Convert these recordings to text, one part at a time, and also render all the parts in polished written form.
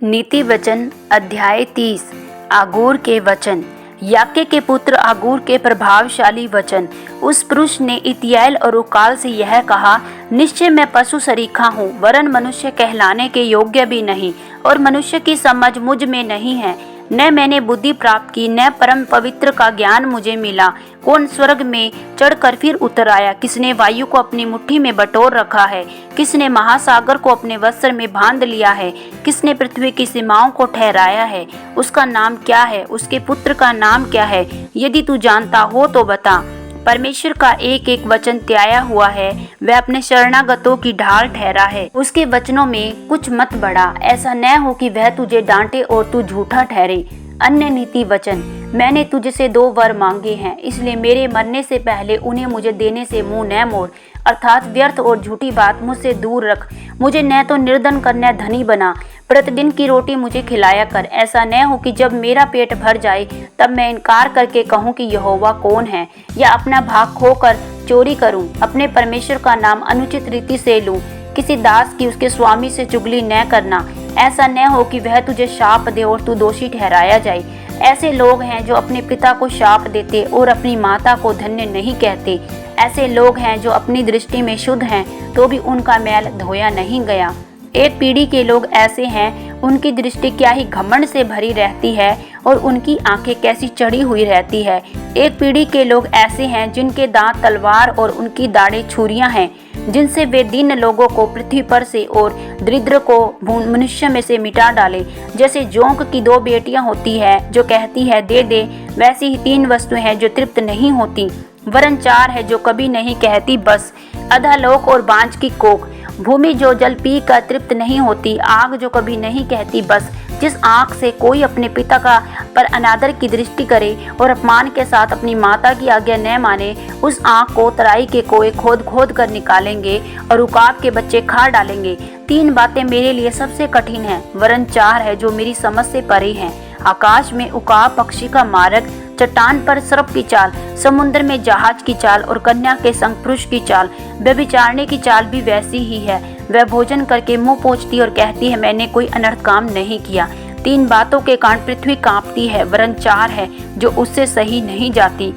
नीति वचन अध्याय 30। आगूर के वचन। याके के पुत्र आगूर के प्रभावशाली वचन। उस पुरुष ने इत्याल और उकाल से यह कहा, निश्चय मैं पशु सरीखा हूँ, वरन मनुष्य कहलाने के योग्य भी नहीं, और मनुष्य की समझ मुझ में नहीं है। न मैंने बुद्धि प्राप्त की, न परम पवित्र का ज्ञान मुझे मिला। कौन स्वर्ग में चढ़कर फिर उतर आया? किसने वायु को अपनी मुट्ठी में बटोर रखा है? किसने महासागर को अपने वस्त्र में बांध लिया है? किसने पृथ्वी की सीमाओं को ठहराया है? उसका नाम क्या है? उसके पुत्र का नाम क्या है? यदि तू जानता हो तो बता। परमेश्वर का एक एक वचन त्याया हुआ है, वह अपने शरणागतों की ढाल ठहरा है। उसके वचनों में कुछ मत बढ़ा, ऐसा न हो कि वह तुझे डांटे और तू झूठा ठहरे। अन्य नीति वचन। मैंने तुझसे 2 वर मांगे हैं, इसलिए मेरे मरने से पहले उन्हें मुझे देने से मुंह न मोड़, अर्थात व्यर्थ और झूठी बात मुझसे दूर रख। मुझे न तो निर्धन कर न धनी बना। प्रतिदिन की रोटी मुझे खिलाया कर। ऐसा न हो कि जब मेरा पेट भर जाए तब मैं इनकार करके कहूँ कि यहोवा कौन है, या अपना भाग खोकर चोरी करूँ, अपने परमेश्वर का नाम अनुचित रीति से लूँ। किसी दास की उसके स्वामी से चुगली न करना। ऐसा न हो कि वह तुझे शाप दे और तू दोषी ठहराया जाए। ऐसे लोग हैं जो अपने पिता को शाप देते और अपनी माता को धन्य नहीं कहते। ऐसे लोग हैं जो अपनी दृष्टि में शुद्ध हैं तो भी उनका मैल धोया नहीं गया। एक पीढ़ी के लोग ऐसे हैं, उनकी दृष्टि क्या ही घमंड से भरी रहती है और उनकी आंखें कैसी चढ़ी हुई रहती है। एक पीढ़ी के लोग ऐसे हैं जिनके दांत तलवार और उनकी दाढ़ें छुरियां हैं, जिनसे वे दीन लोगों को पृथ्वी पर से और दरिद्र को मनुष्य में से मिटा डाले। जैसे जोंक की 2 बेटियां होती है जो कहती है दे दे, वैसी ही 3 वस्तुएं हैं जो तृप्त नहीं होती, वरन 4 है जो कभी नहीं कहती बस। अधोलोक और बांझ की कोख, भूमि जो जल पी कर तृप्त नहीं होती, आग जो कभी नहीं कहती बस। जिस आँख से कोई अपने पिता का पर अनादर की दृष्टि करे और अपमान के साथ अपनी माता की आज्ञा न माने, उस आँख को तराई के कोए खोद खोद कर निकालेंगे और उकाब के बच्चे खा डालेंगे। 3 बातें मेरे लिए सबसे कठिन हैं, वरन 4 है जो मेरी समझ से परे हैं। आकाश में उकाब पक्षी का मार्ग, चट्टान पर सर्प की चाल, समुद्र में जहाज की चाल और कन्या के संग पुरुष की चाल। व्यभिचारिणी की चाल भी वैसी ही है। वह भोजन करके मुंह पोंछती और कहती है मैंने कोई अनर्थ काम नहीं किया। 3 बातों के कारण पृथ्वी कांपती है, वरन 4 है जो उससे सही नहीं जाती।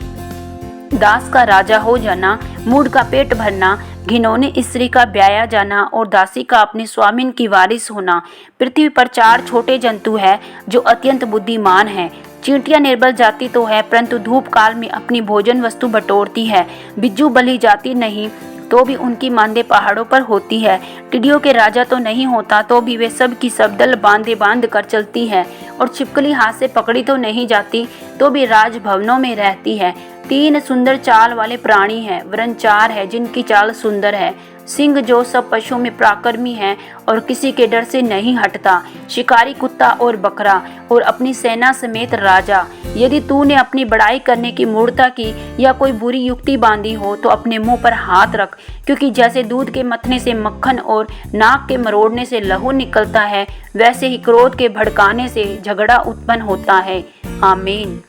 दास का राजा हो जाना, मूढ़ का पेट भरना, घिनौनी स्त्री का ब्याया जाना और दासी का अपने स्वामिन की वारिस होना। पृथ्वी पर 4 छोटे जंतु हैं जो अत्यंत बुद्धिमान हैं। चींटियां निर्बल जाति तो है, परंतु धूप काल में अपनी भोजन वस्तु बटोरती है। बिज्जू बली जाति नहीं तो भी उनकी मांदे पहाड़ों पर होती है। टिड्डियों के राजा तो नहीं होता तो भी वे सब की सब दल बांधे बांध कर चलती है। और छिपकली हाथ से पकड़ी तो नहीं जाती तो भी राजभवनों में रहती है। 3 सुंदर चाल वाले प्राणी हैं, वरन 4 है जिनकी चाल सुंदर है। सिंह जो सब पशुओं में पराक्रमी है और किसी के डर से नहीं हटता। शिकारी कुत्ता और बकरा और अपनी सेना समेत राजा। यदि तूने अपनी बड़ाई करने की मूर्खता की या कोई बुरी युक्ति बांधी हो तो अपने मुंह पर हाथ रख, क्योंकि जैसे दूध के मथने से मक्खन और नाक के मरोड़ने से लहू निकलता है, वैसे ही क्रोध के भड़काने से झगड़ा उत्पन्न होता है। आमीन।